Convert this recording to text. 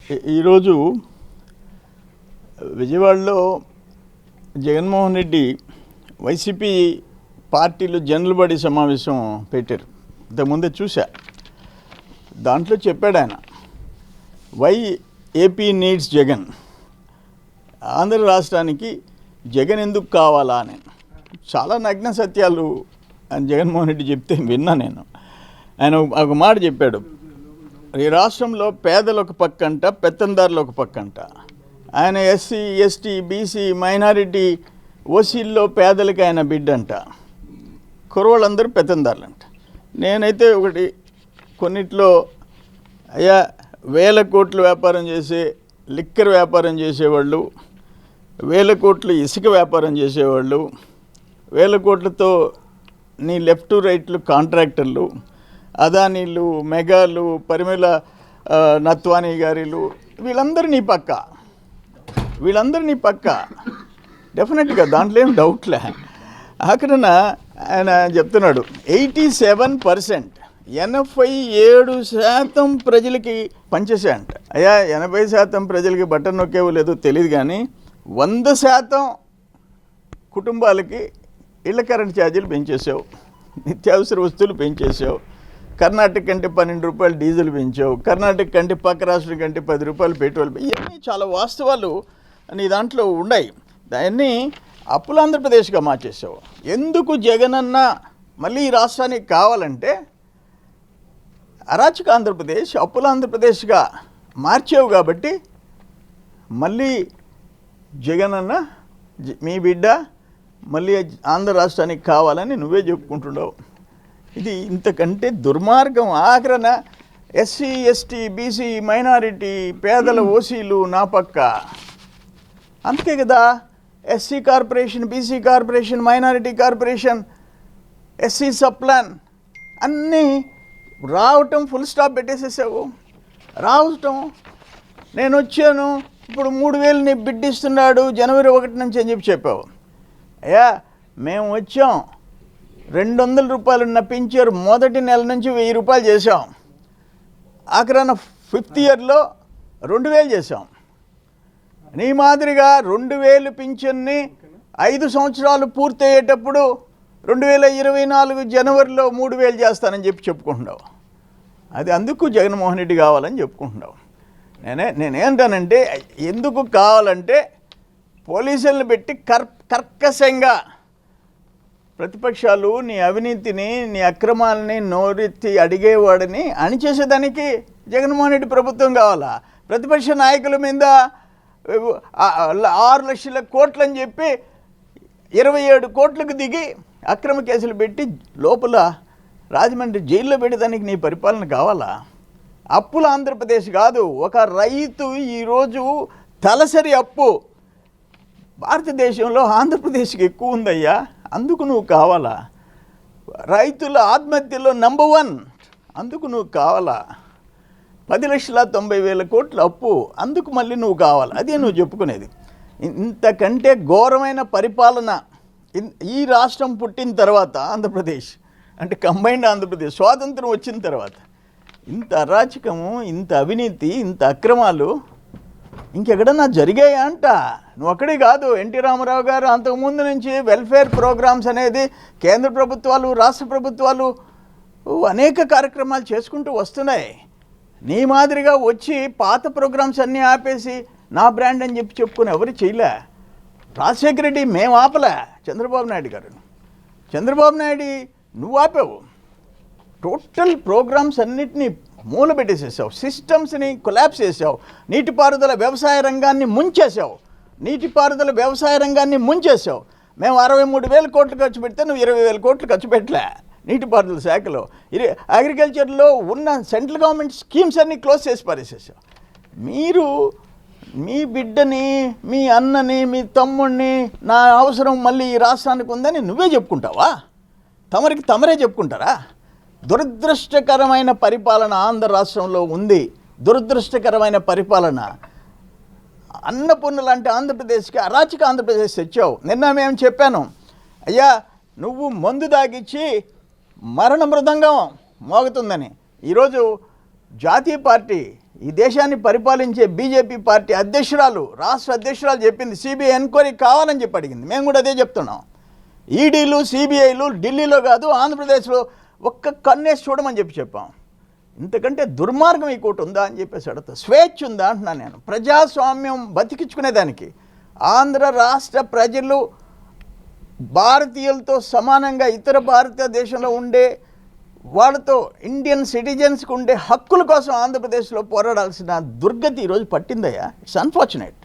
ఈరోజు విజయవాడలో జగన్మోహన్ రెడ్డి వైసీపీ పార్టీలు జనరల్ బాడీ సమావేశం పెట్టారు. ఇంతకుముందే చూసా. దాంట్లో చెప్పాడు ఆయన, why AP needs Jagan, Andhra రాష్ట్రానికి జగన్ ఎందుకు కావాలా అని చాలా నగ్న సత్యాలు అని జగన్మోహన్ రెడ్డి చెప్తే విన్నా నేను. ఆయన ఒక మాట చెప్పాడు, ఈ రాష్ట్రంలో పేదలు ఒక పక్కంట, పెత్తందారులు ఒక పక్కంట. ఆయన ఎస్సీ, ఎస్టీ, బీసీ, మైనారిటీ, ఓసీల్లో పేదలకి ఆయన బిడ్డంట, కుర్రోళ్ళందరూ పెత్తందారులంట. నేనైతే ఒకటి కొన్నిట్లో అయ్యా, 1000 కోట్ల వ్యాపారం చేసే లిక్కర్ వ్యాపారం చేసేవాళ్ళు, 1000 కోట్ల ఇసుక వ్యాపారం చేసేవాళ్ళు, 1000 కోట్లతో నీ లెఫ్ట్ రైట్లు కాంట్రాక్టర్లు, అదానీలు, మెగాలు, పరిమళ నత్వానీ గారిలు, వీళ్ళందరూ నీ పక్క డెఫినెట్గా, దాంట్లో ఏం డౌట్లే. అక్కడ ఆయన చెప్తున్నాడు 87%, 87% ప్రజలకి పనిచేసాయంట. అయ్యా, 80% ప్రజలకి బటన్ నొక్కేవో లేదో తెలియదు, కానీ 100% కుటుంబాలకి ఇళ్ళ కరెంట్ ఛార్జీలు పెంచేసావు, నిత్యావసర వస్తువులు పెంచేసావు, కర్ణాటక కంటే 12 రూపాయలు డీజిల్ పెంచావు, కర్ణాటక కంటే పక్క రాష్ట్రం కంటే 10 రూపాయలు పెట్రోల్. ఇవన్నీ చాలా వాస్తవాలు నీ దాంట్లో ఉన్నాయి. దాన్ని అప్పుల ఆంధ్రప్రదేశ్గా మార్చేసావు. ఎందుకు జగనన్న మళ్ళీ ఈ రాష్ట్రానికి కావాలంటే, అరాచక ఆంధ్రప్రదేశ్ అప్పుల ఆంధ్రప్రదేశ్గా మార్చావు కాబట్టి మళ్ళీ జగనన్న మీ బిడ్డ మళ్ళీ ఆంధ్ర రాష్ట్రానికి కావాలని నువ్వే చెప్పుకుంటున్నావు. ఇది ఇంతకంటే దుర్మార్గం. ఆఖరణ ఎస్సీ, ఎస్టీ, బీసీ, మైనారిటీ, పేదల ఓసీలు నా పక్క. అంతే కదా, SC corporation, BC corporation, minority corporation, SC subplan అన్నీ రావటం ఫుల్ స్టాప్ పెట్టేసేసావు. రావటం నేను వచ్చాను, ఇప్పుడు 3000 నీ బిడ్డిస్తున్నాడు జనవరి 1 నుంచి అని చెప్పావు. అయ్యా, మేము వచ్చాం, 200 రూపాయలు ఉన్న పింఛర్ మొదటి నెల నుంచి 1000 రూపాయలు చేసాం. ఆఖరణ 5th ఇయర్లో 2000 చేసాం. నీ మాదిరిగా 2000 పింఛన్ని 5 సంవత్సరాలు పూర్తయ్యేటప్పుడు 2024 జనవరిలో 3000 చేస్తానని చెప్పుకుంటున్నావు. అది అందుకు జగన్మోహన్ రెడ్డి కావాలని చెప్పుకుంటున్నావు. నేనేంటానంటే, ఎందుకు కావాలంటే పోలీసులను పెట్టి కర్కశంగా ప్రతిపక్షాలు నీ అవినీతిని, నీ అక్రమాలని నోరెత్తి అడిగేవాడిని అణిచేసేదానికి జగన్మోహన్ రెడ్డి ప్రభుత్వం కావాలా? ప్రతిపక్ష నాయకుల మీద 6 లక్షల కోట్లు అని చెప్పి 27 కోట్లకు దిగి అక్రమ కేసులు పెట్టి లోపల రాజమండ్రి జైల్లో పెట్టేదానికి నీ పరిపాలన కావాలా? అప్పుల ఆంధ్రప్రదేశ్ కాదు. ఒక రైతు ఈరోజు తలసరి అప్పు భారతదేశంలో ఆంధ్రప్రదేశ్కి ఎక్కువ ఉందయ్యా, అందుకు నువ్వు కావాలా? రైతుల ఆత్మహత్యలో నంబర్ 1, అందుకు నువ్వు కావాలా? 10,90,000 కోట్ల అప్పు, అందుకు మళ్ళీ నువ్వు కావాలా? అదే నువ్వు చెప్పుకునేది. ఇంతకంటే ఘోరమైన పరిపాలన ఈ రాష్ట్రం పుట్టిన తర్వాత, ఆంధ్రప్రదేశ్ అంటే కంబైన్డ్ ఆంధ్రప్రదేశ్ స్వాతంత్రం వచ్చిన తర్వాత ఇంత అరాచకము, ఇంత అవినీతి, ఇంత అక్రమాలు ఇంకెక్కడన్నా జరిగాయా అంట? నువ్వు అక్కడే కాదు, ఎన్టీ రామారావు గారు అంతకుముందు నుంచి వెల్ఫేర్ ప్రోగ్రామ్స్ అనేది కేంద్ర ప్రభుత్వాలు, రాష్ట్ర ప్రభుత్వాలు అనేక కార్యక్రమాలు చేసుకుంటూ వస్తున్నాయి. నీ మాదిరిగా వచ్చి పాత ప్రోగ్రామ్స్ అన్నీ ఆపేసి నా బ్రాండ్ అని చెప్పుకొని ఎవరు చేయలే. రాజశేఖర రెడ్డి మేము ఆపలే, చంద్రబాబు నాయుడు గారు. చంద్రబాబు నాయుడు నువ్వు ఆపావు. టోటల్ ప్రోగ్రామ్స్ అన్నిటినీ మూల పెట్టేసేసావు, సిస్టమ్స్ని కొలాప్స్ చేసావు, నీటిపారుదల వ్యవసాయ రంగాన్ని ముంచేసావు. మేము 63,000 కోట్లు ఖర్చు పెడితే నువ్వు 20,000 కోట్లు ఖర్చు పెట్టలే. నీటిపారుదల శాఖలో అగ్రికల్చర్లో ఉన్న సెంట్రల్ గవర్నమెంట్ స్కీమ్స్ అన్నీ క్లోజ్ చేసి పారేసేసావు. మీరు మీ బిడ్డని, మీ అన్నని, మీ తమ్ముడిని నా అవసరం మళ్ళీ ఈ రాష్ట్రానికి ఉందని నువ్వే చెప్పుకుంటావా? తమరే చెప్పుకుంటారా? దురదృష్టకరమైన పరిపాలన ఆంధ్ర రాష్ట్రంలో ఉంది. దురదృష్టకరమైన పరిపాలన. అన్నపూర్ణ లాంటి ఆంధ్రప్రదేశ్కి అరాచక ఆంధ్రప్రదేశ్ తెచ్చావు. నిన్న మేము చెప్పాను, అయ్యా నువ్వు మందు దాగిచ్చి మరణ మృదంగం మోగుతుందని. ఈరోజు జాతీయ పార్టీ ఈ దేశాన్ని పరిపాలించే బీజేపీ పార్టీ అధ్యక్షురాలు, రాష్ట్ర అధ్యక్షురాలు చెప్పింది సిబిఐ ఎంక్వైరీ కావాలని చెప్పి అడిగింది. మేము కూడా అదే చెప్తున్నాం. ఈడీలు సిబిఐలు ఢిల్లీలో కాదు ఆంధ్రప్రదేశ్లో ఒక్క కన్నేసి చూడమని చెప్పాం. ఇంతకంటే దుర్మార్గం ఈ కోటి ఉందా అని చెప్పేసి అడుగుతా. స్వేచ్ఛ ఉందా అంటున్నాను నేను. ప్రజాస్వామ్యం బతికించుకునేదానికి ఆంధ్ర రాష్ట్ర ప్రజలు భారతీయులతో సమానంగా ఇతర భారతదేశంలో ఉండే వాళ్ళతో ఇండియన్ సిటిజన్స్కి ఉండే హక్కుల కోసం ఆంధ్రప్రదేశ్లో పోరాడాల్సిన దుర్గతి ఈరోజు పట్టిందయ్యా. It's unfortunate.